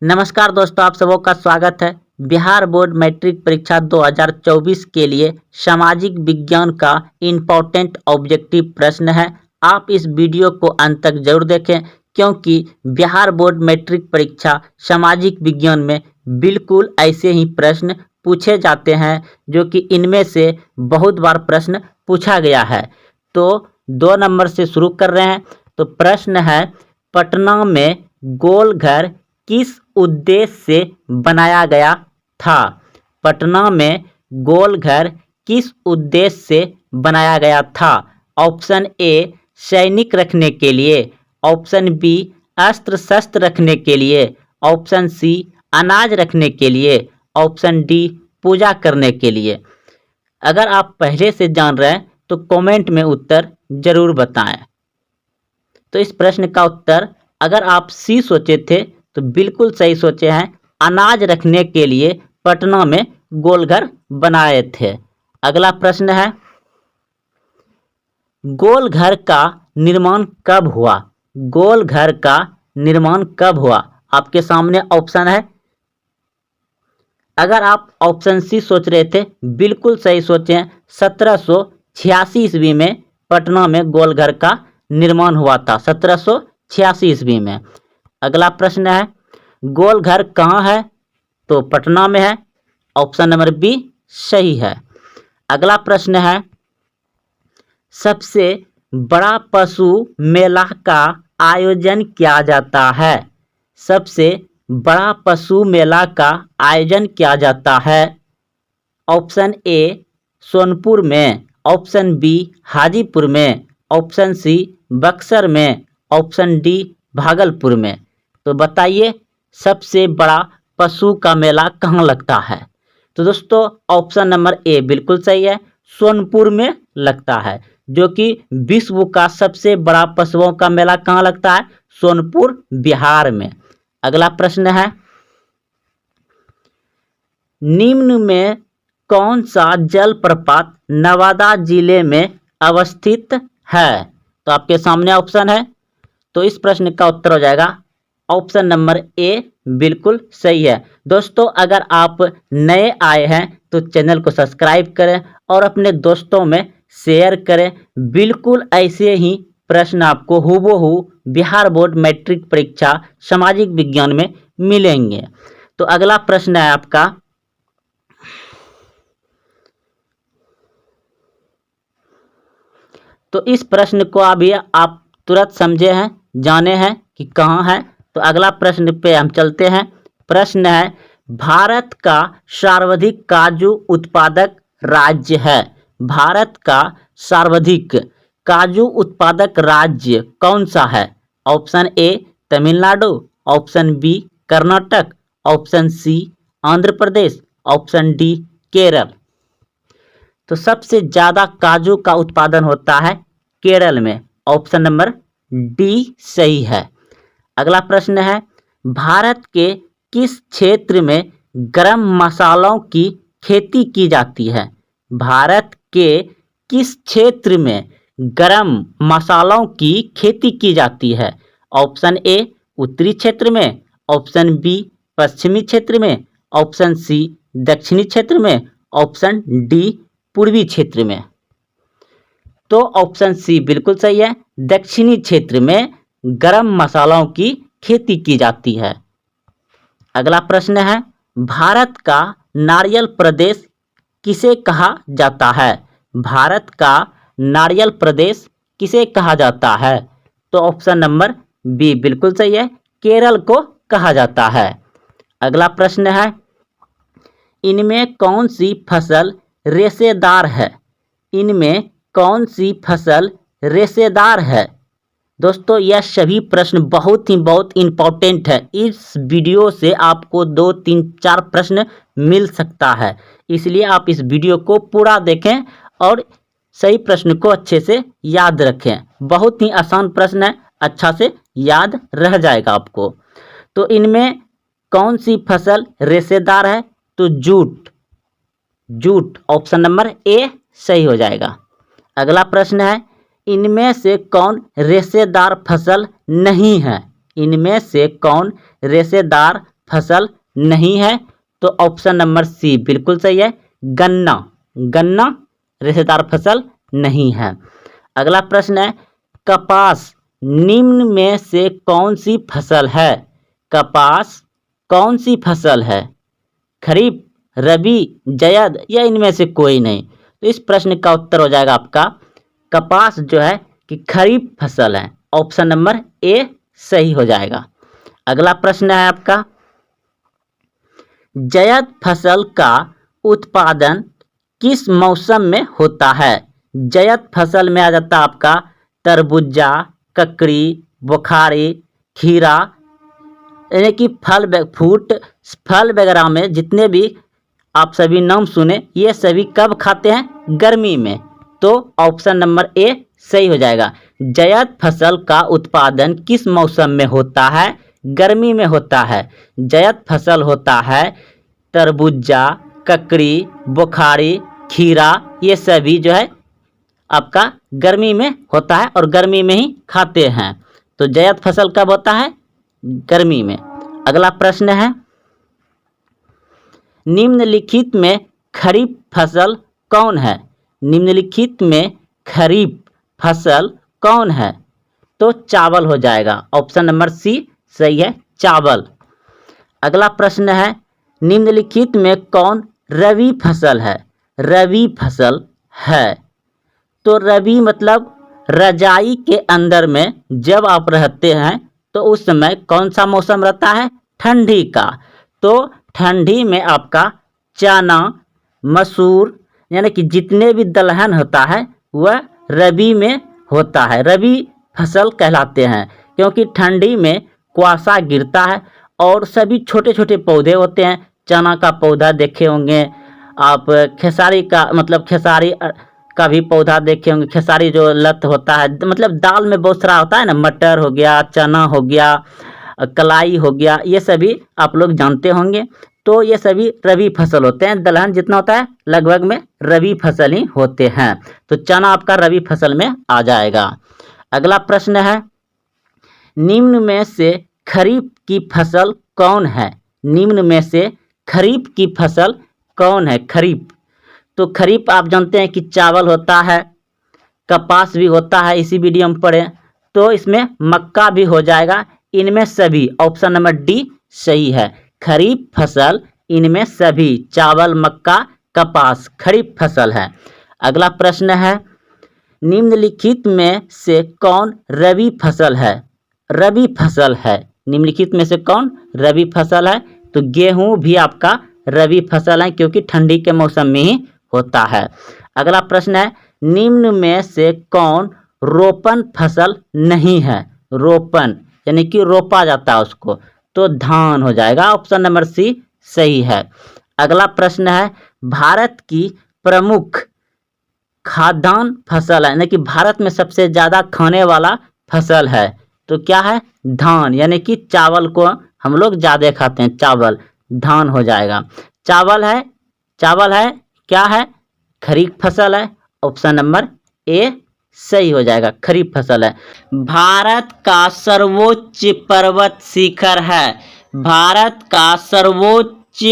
नमस्कार दोस्तों, आप सबों का स्वागत है। बिहार बोर्ड मैट्रिक परीक्षा 2024 के लिए सामाजिक विज्ञान का इम्पोर्टेंट ऑब्जेक्टिव प्रश्न है। आप इस वीडियो को अंत तक जरूर देखें, क्योंकि बिहार बोर्ड मैट्रिक परीक्षा सामाजिक विज्ञान में बिल्कुल ऐसे ही प्रश्न पूछे जाते हैं, जो कि इनमें से बहुत बार प्रश्न पूछा गया है। तो 2 नंबर से शुरू कर रहे हैं। तो प्रश्न है, पटना में गोल घर किस उद्देश्य से बनाया गया था? पटना में गोल घर किस उद्देश्य से बनाया गया था? ऑप्शन ए सैनिक रखने के लिए, ऑप्शन बी अस्त्र शस्त्र रखने के लिए, ऑप्शन सी अनाज रखने के लिए, ऑप्शन डी पूजा करने के लिए। अगर आप पहले से जान रहे हैं तो कमेंट में उत्तर जरूर बताएं। तो इस प्रश्न का उत्तर, अगर आप सी सोचे थे तो बिल्कुल सही सोचे हैं। अनाज रखने के लिए पटना में गोलघर बनाए थे। अगला प्रश्न है, गोलघर का निर्माण कब हुआ? गोलघर का निर्माण कब हुआ? आपके सामने ऑप्शन है। अगर आप ऑप्शन सी सोच रहे थे, बिल्कुल सही सोचे हैं। 1786 ईस्वी में पटना में गोलघर का निर्माण हुआ था, 1786 ईस्वी में। अगला प्रश्न है, गोलघर कहाँ है? तो पटना में है। ऑप्शन नंबर बी सही है। अगला प्रश्न है, सबसे बड़ा पशु मेला का आयोजन किया जाता है? सबसे बड़ा पशु मेला का आयोजन किया जाता है। ऑप्शन ए सोनपुर में, ऑप्शन बी हाजीपुर में, ऑप्शन सी बक्सर में, ऑप्शन डी भागलपुर में। तो बताइए, सबसे बड़ा पशु का मेला कहाँ लगता है? तो दोस्तों ऑप्शन नंबर ए बिल्कुल सही है, सोनपुर में लगता है, जो कि विश्व का सबसे बड़ा पशुओं का मेला कहाँ लगता है? सोनपुर, बिहार में। अगला प्रश्न है, निम्न में कौन सा जलप्रपात नवादा जिले में अवस्थित है? तो आपके सामने ऑप्शन है। तो इस प्रश्न का उत्तर हो जाएगा ऑप्शन नंबर ए बिल्कुल सही है। दोस्तों अगर आप नए आए हैं तो चैनल को सब्सक्राइब करें और अपने दोस्तों में शेयर करें। बिल्कुल ऐसे ही प्रश्न आपको हूबहू बिहार बोर्ड मैट्रिक परीक्षा सामाजिक विज्ञान में मिलेंगे। तो अगला प्रश्न है आपका, तो इस प्रश्न को अभी आप तुरंत समझे हैं, जाने हैं कि कहाँ है। तो अगला प्रश्न पे हम चलते हैं। प्रश्न है, भारत का सर्वाधिक काजू उत्पादक राज्य है? भारत का सर्वाधिक काजू उत्पादक राज्य कौन सा है? Option A Tamil Nadu, option B Karnataka, option C Andhra Pradesh, option D Kerala. तो सबसे ज़्यादा काजू का उत्पादन होता है केरल में। ऑप्शन नंबर डी सही है। अगला प्रश्न है, भारत के किस क्षेत्र में गरम मसालों की खेती की जाती है? भारत के किस क्षेत्र में गरम मसालों की खेती की जाती है? ऑप्शन ए उत्तरी क्षेत्र में, ऑप्शन बी पश्चिमी क्षेत्र में, ऑप्शन सी दक्षिणी क्षेत्र में, ऑप्शन डी पूर्वी क्षेत्र में। तो ऑप्शन सी बिल्कुल सही है, दक्षिणी क्षेत्र में गरम मसालों की खेती की जाती है। अगला प्रश्न है, भारत का नारियल प्रदेश किसे कहा जाता है? भारत का नारियल प्रदेश किसे कहा जाता है? तो ऑप्शन नंबर बी बिल्कुल सही है, केरल को कहा जाता है। अगला प्रश्न है, इनमें कौन सी फसल रेशेदार है? इनमें कौन सी फसल रेशेदार है? दोस्तों यह सभी प्रश्न बहुत इम्पोर्टेंट है। इस वीडियो से आपको 2, 3, 4 प्रश्न मिल सकता है, इसलिए आप इस वीडियो को पूरा देखें और सही प्रश्न को अच्छे से याद रखें। बहुत ही आसान प्रश्न है, अच्छा से याद रह जाएगा आपको। तो इनमें कौन सी फसल रेशेदार है? तो jute, jute option number A सही हो जाएगा। अगला प्रश्न है, इनमें से कौन रेशेदार फसल नहीं है? इनमें से कौन रेशेदार फसल नहीं है? तो ऑप्शन नंबर सी बिल्कुल सही है, गन्ना। गन्ना रेशेदार फसल नहीं है। अगला प्रश्न है, कपास निम्न में से कौन सी फसल है? कपास कौन सी फसल है? खरीफ, रबी, जायद या इनमें से कोई नहीं? तो इस प्रश्न का उत्तर हो जाएगा आपका कपास जो है कि खरीफ फसल है। ऑप्शन नंबर ए सही हो जाएगा। अगला प्रश्न है आपका, जायद फसल का उत्पादन किस मौसम में होता है? जायद फसल में आ जाता है आपका तरबूजा, ककड़ी, बुखारी, खीरा, यानी कि फल वगैरह में जितने भी आप सभी नाम सुने, ये सभी कब खाते हैं? गर्मी में। तो ऑप्शन नंबर ए सही हो जाएगा। जायद फसल का उत्पादन किस मौसम में होता है? गर्मी में होता है। जायद फसल होता है तरबूजा, ककड़ी, बुखारी, खीरा, ये सभी जो है आपका गर्मी में होता है और गर्मी में ही खाते हैं। तो जायद फसल कब होता है? गर्मी में। अगला प्रश्न है, निम्नलिखित में खरीफ फसल कौन है? निम्नलिखित में खरीफ फसल कौन है? तो चावल हो जाएगा। ऑप्शन नंबर सी सही है, चावल। अगला प्रश्न है, निम्नलिखित में कौन रबी फसल है? रबी फसल है। तो रबी मतलब रजाई के अंदर में जब आप रहते हैं तो उस समय कौन सा मौसम रहता है? ठंडी का। तो ठंडी में आपका चना, मसूर, यानी कि जितने भी दलहन होता है वह रबी में होता है, रबी फसल कहलाते हैं। क्योंकि ठंडी में कुआसा गिरता है और सभी छोटे छोटे पौधे होते हैं। चना का पौधा देखे होंगे आप, खेसारी का मतलब खेसारी का भी पौधा देखे होंगे। खेसारी जो लत होता है, मतलब दाल में बहुत सारा होता है ना, मटर हो गया, चना हो गया, कलाई हो गया, ये सभी आप लोग जानते होंगे। तो ये सभी रबी फसल होते हैं। दलहन जितना होता है लगभग में रबी फसल ही होते हैं। तो चना आपका रबी फसल में आ जाएगा। अगला प्रश्न है, निम्न में से खरीफ की फसल कौन है? निम्न में से खरीफ की फसल कौन है? खरीफ, तो खरीफ आप जानते हैं कि चावल होता है, कपास भी होता है, इसी वीडियो में पढ़े। तो इसमें मक्का भी हो जाएगा। इनमें सभी ऑप्शन नंबर डी सही है। खरीफ फसल इनमें सभी चावल, मक्का, कपास खरीफ फसल है। अगला प्रश्न है, निम्नलिखित में से कौन रबी फसल है? रबी फसल है। निम्नलिखित में से कौन रबी फसल है? तो गेहूं भी आपका रबी फसल है, क्योंकि ठंडी के मौसम में ही होता है। अगला प्रश्न है, निम्न में से कौन रोपन फसल नहीं है? रोपन यानी कि रोपा जाता है उसको, तो धान हो जाएगा। ऑप्शन नंबर सी सही है। अगला प्रश्न है, भारत की प्रमुख खाद्यान्न फसल है, यानी कि भारत में सबसे ज़्यादा खाने वाला फसल है, तो क्या है? धान, यानी कि चावल को हम लोग ज़्यादा खाते हैं, चावल, धान हो जाएगा। चावल है क्या है? खरीफ फसल है। ऑप्शन नंबर ए सही हो जाएगा, खरीफ फसल है। भारत का सर्वोच्च पर्वत शिखर है। भारत का सर्वोच्च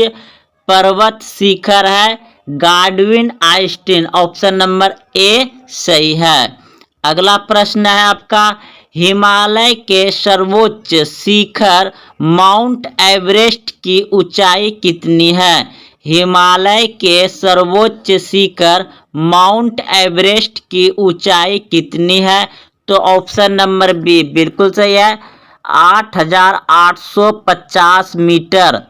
पर्वत शिखर है Godwin Einstein. Option number A सही है। अगला प्रश्न है आपका, हिमालय के सर्वोच्च शिखर माउंट एवरेस्ट की ऊंचाई कितनी है? हिमालय के सर्वोच्च शिखर माउंट एवरेस्ट की ऊंचाई कितनी है? तो ऑप्शन नंबर बी बिल्कुल सही है, 8,850 मीटर।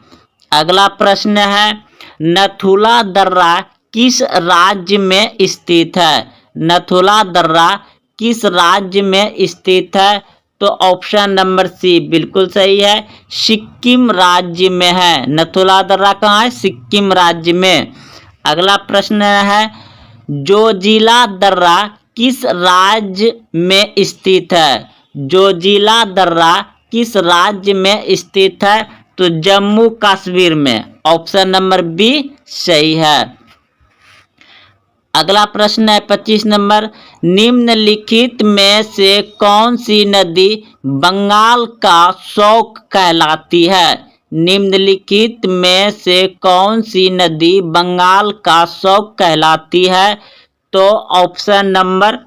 अगला प्रश्न है, नथुला दर्रा किस राज्य में स्थित है? नथुला दर्रा किस राज्य में स्थित है? तो ऑप्शन नंबर सी बिल्कुल सही है, सिक्किम राज्य में है। नथुला दर्रा कहाँ है? सिक्किम राज्य में। अगला प्रश्न है, जोजिला दर्रा किस राज्य में स्थित है? जोजिला दर्रा किस राज्य में स्थित है? तो जम्मू कश्मीर में। ऑप्शन नंबर बी सही है। अगला प्रश्न है 25 नंबर, निम्नलिखित में से कौन सी नदी बंगाल का शौक कहलाती है? निम्नलिखित में से कौन सी नदी बंगाल का शौक कहलाती है? तो ऑप्शन नंबर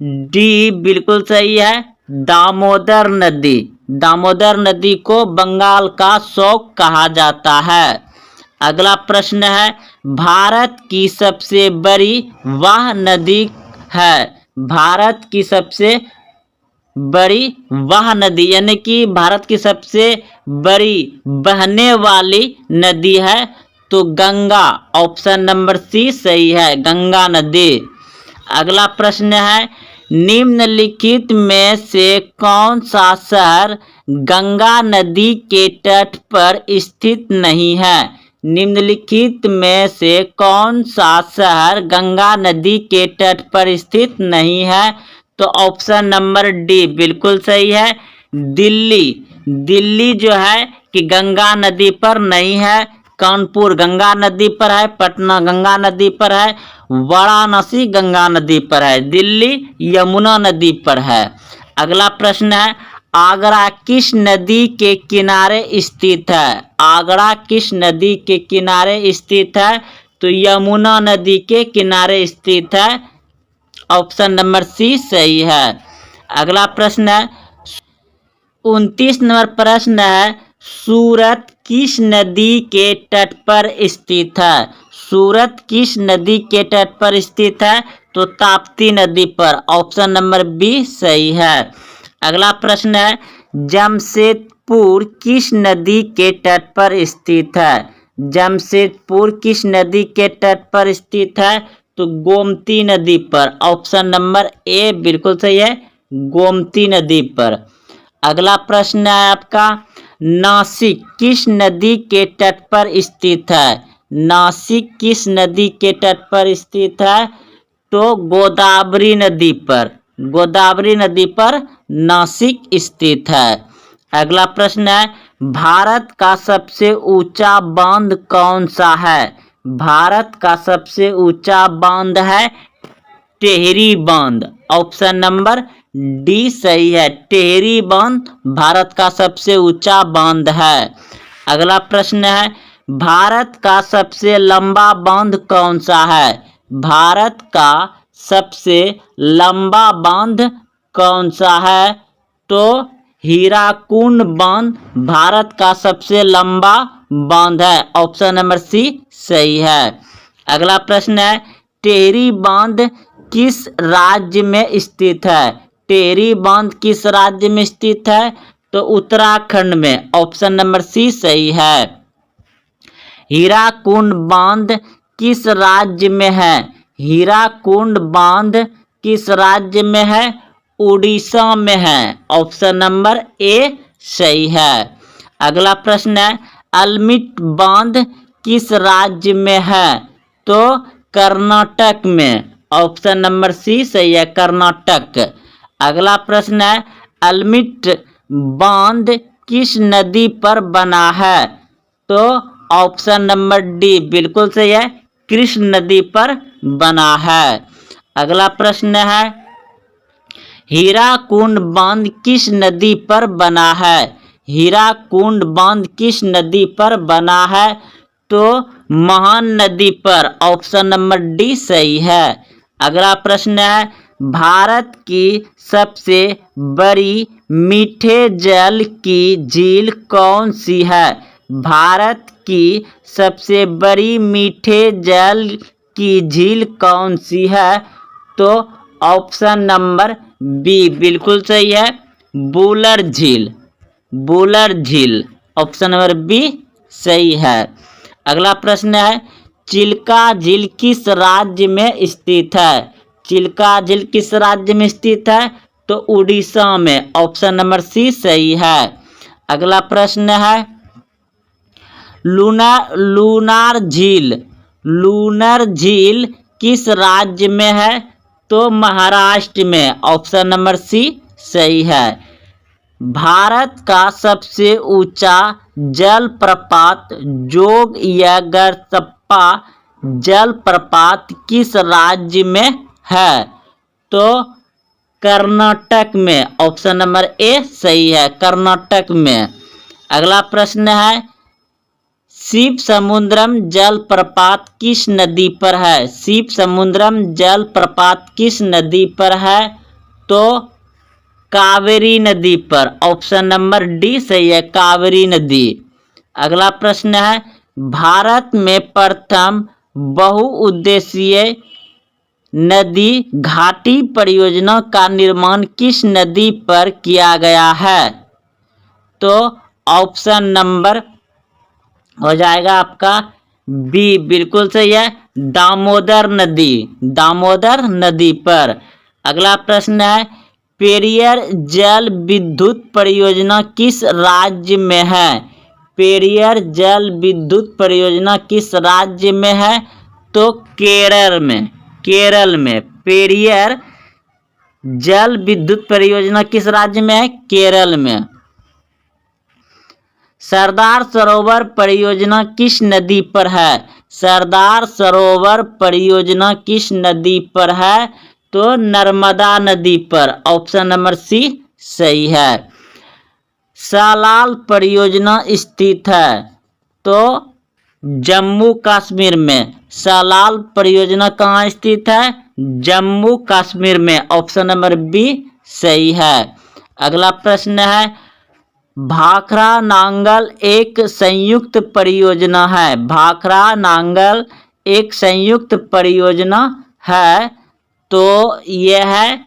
डी बिल्कुल सही है, दामोदर नदी। दामोदर नदी को बंगाल का शौक कहा जाता है। अगला प्रश्न है, भारत की सबसे बड़ी वह नदी है। भारत की सबसे बड़ी वह नदी यानी कि भारत की सबसे बड़ी बहने वाली नदी है तो गंगा। ऑप्शन नंबर सी सही है, गंगा नदी। अगला प्रश्न है, निम्नलिखित में से कौन सा शहर गंगा नदी के तट पर स्थित नहीं है? निम्नलिखित में से कौन सा शहर गंगा नदी के तट पर स्थित नहीं है? तो ऑप्शन नंबर डी बिल्कुल सही है, दिल्ली। दिल्ली जो है कि गंगा नदी पर नहीं है, कानपुर गंगा नदी पर है, पटना गंगा नदी पर है, वाराणसी गंगा नदी पर है, दिल्ली यमुना नदी पर है। अगला प्रश्न है, आगरा किस नदी के किनारे स्थित है? आगरा किस नदी के किनारे स्थित है? तो यमुना नदी के किनारे स्थित है। ऑप्शन नंबर सी सही है। अगला प्रश्न है, 29 नंबर प्रश्न है, सूरत किस नदी के तट पर स्थित है? सूरत किस नदी के तट पर स्थित है? तो ताप्ती नदी पर। ऑप्शन नंबर बी सही है। अगला प्रश्न है, जमशेदपुर किस नदी के तट पर स्थित है? जमशेदपुर किस नदी के तट पर स्थित है? तो गोमती नदी पर। ऑप्शन नंबर ए बिल्कुल सही है, गोमती नदी पर। अगला प्रश्न है आपका, नासिक किस नदी के तट पर स्थित है? नासिक किस नदी के तट पर स्थित है? तो गोदावरी नदी पर। गोदावरी नदी पर नासिक स्थित है। अगला प्रश्न है, भारत का सबसे ऊंचा बांध कौन सा है? भारत का सबसे ऊंचा बांध है टेहरी बांध। ऑप्शन नंबर डी सही है, टेहरी बांध भारत का सबसे ऊंचा बांध है। अगला प्रश्न है, भारत का सबसे लंबा बांध कौन सा है? भारत का सबसे लंबा बांध कौन सा है? तो हीराकुंड बांध भारत का सबसे लंबा बांध है। ऑप्शन नंबर सी सही है। अगला प्रश्न है, टेहरी बांध किस राज्य में स्थित है? टेहरी बांध किस राज्य में स्थित है? तो उत्तराखंड में। ऑप्शन नंबर सी सही है। हीराकुंड बांध किस राज्य में है? हीराकुंड बांध किस राज्य में है? उड़ीसा में है। ऑप्शन नंबर ए सही है। अगला प्रश्न है, अल्मिट बांध किस राज्य में है? तो कर्नाटक में। ऑप्शन नंबर सी सही है, कर्नाटक। अगला प्रश्न है, अल्मिट बांध किस नदी पर बना है? तो ऑप्शन नंबर डी बिल्कुल सही है, कृष्ण नदी पर बना है। अगला प्रश्न है, हीराकुंड बांध किस नदी पर बना है? हीराकुंड बांध किस नदी पर बना है? तो महान नदी पर। ऑप्शन नंबर डी सही है। अगला प्रश्न है, भारत की सबसे बड़ी मीठे जल की झील कौन सी है? भारत की सबसे बड़ी मीठे जल की झील कौन सी है? तो ऑप्शन नंबर बी बिल्कुल सही है, बुलर झील। बुलर झील। ऑप्शन नंबर बी सही है। अगला प्रश्न है, चिल्का झील किस राज्य में स्थित है? चिल्का झील किस राज्य में स्थित है? तो उड़ीसा में। ऑप्शन नंबर सी सही है। अगला प्रश्न है, लूनार झील। लूनर झील किस राज्य में है? तो महाराष्ट्र में। ऑप्शन नंबर सी सही है। भारत का सबसे ऊंचा जलप्रपात जोगयगरपा जलप्रपात किस राज्य में है? तो कर्नाटक में। ऑप्शन नंबर ए सही है, कर्नाटक में। अगला प्रश्न है, शिव समुद्रम जलप्रपात किस नदी पर है? शिव समुद्रम जलप्रपात किस नदी पर है? तो कावेरी नदी पर। ऑप्शन नंबर डी सही है, कावेरी नदी। अगला प्रश्न है, भारत में प्रथम बहुउद्देशीय नदी घाटी परियोजना का निर्माण किस नदी पर किया गया है? तो ऑप्शन नंबर हो जाएगा आपका बी, बिल्कुल सही है, दामोदर नदी, दामोदर नदी पर। अगला प्रश्न है, पेरियर जल विद्युत परियोजना किस राज्य में है? पेरियर जल विद्युत परियोजना किस राज्य में है? तो केरल में, केरल में पेरियर जल विद्युत परियोजना किस राज्य में है? केरल में। सरदार सरोवर परियोजना किस नदी पर है? सरदार सरोवर परियोजना किस नदी पर है? तो नर्मदा नदी पर। ऑप्शन नंबर सी सही है। सलाल परियोजना स्थित है? तो जम्मू कश्मीर में। सलाल परियोजना कहाँ स्थित है? जम्मू कश्मीर में। ऑप्शन नंबर बी सही है। अगला प्रश्न है, भाखड़ा नांगल एक संयुक्त परियोजना है? भाखड़ा नांगल एक संयुक्त परियोजना है, तो यह है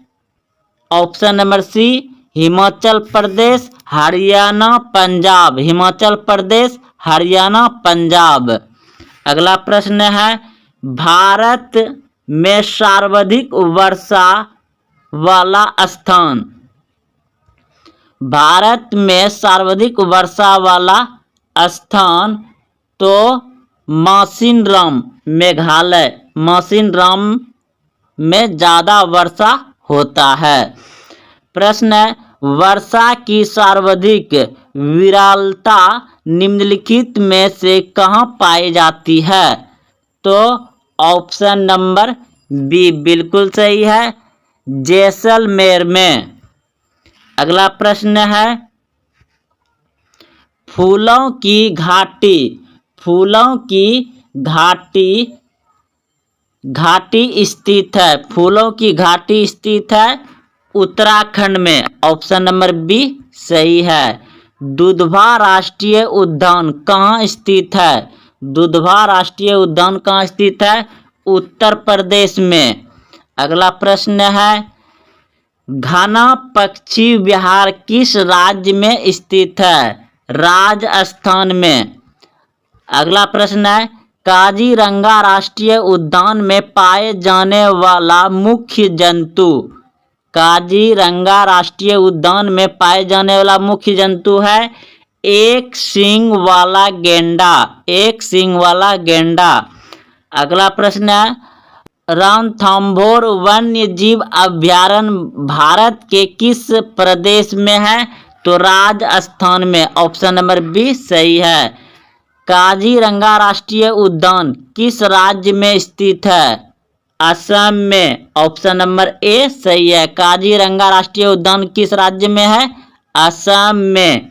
option number C, Himachal Pradesh, Haryana, Punjab. Himachal Pradesh, Haryana, Punjab. अगला प्रश्न है, भारत में सर्वाधिक वर्षा वाला स्थान? भारत में सर्वाधिक वर्षा वाला स्थान तो मौसिनराम, मेघालय। मौसिनराम में ज़्यादा वर्षा होता है। प्रश्न है, वर्षा की सर्वाधिक विरलता निम्नलिखित में से कहाँ पाई जाती है? तो ऑप्शन नंबर बी बिल्कुल सही है, जैसलमेर में। अगला प्रश्न है, फूलों की घाटी, फूलों की घाटी स्थित है? फूलों की घाटी स्थित है उत्तराखंड में। ऑप्शन नंबर बी सही है। दुधवा राष्ट्रीय उद्यान कहाँ स्थित है? दुधवा राष्ट्रीय उद्यान कहाँ स्थित है? उत्तर प्रदेश में। अगला प्रश्न है, घना पक्षी विहार किस राज्य में स्थित है? राजस्थान में। अगला प्रश्न है, काजीरंगा राष्ट्रीय उद्यान में पाए जाने वाला मुख्य जंतु? काजीरंगा राष्ट्रीय उद्यान में पाए जाने वाला मुख्य जंतु है एक सींग वाला गेंडा, एक सींग वाला गेंडा। अगला प्रश्न है, रणथंभौर वन्य जीव अभयारण्य भारत के किस प्रदेश में है? तो राजस्थान में। ऑप्शन नंबर बी सही है। काजीरंगा राष्ट्रीय उद्यान किस राज्य में स्थित है? असम में। ऑप्शन नंबर ए सही है। काजीरंगा राष्ट्रीय उद्यान किस राज्य में है? असम में।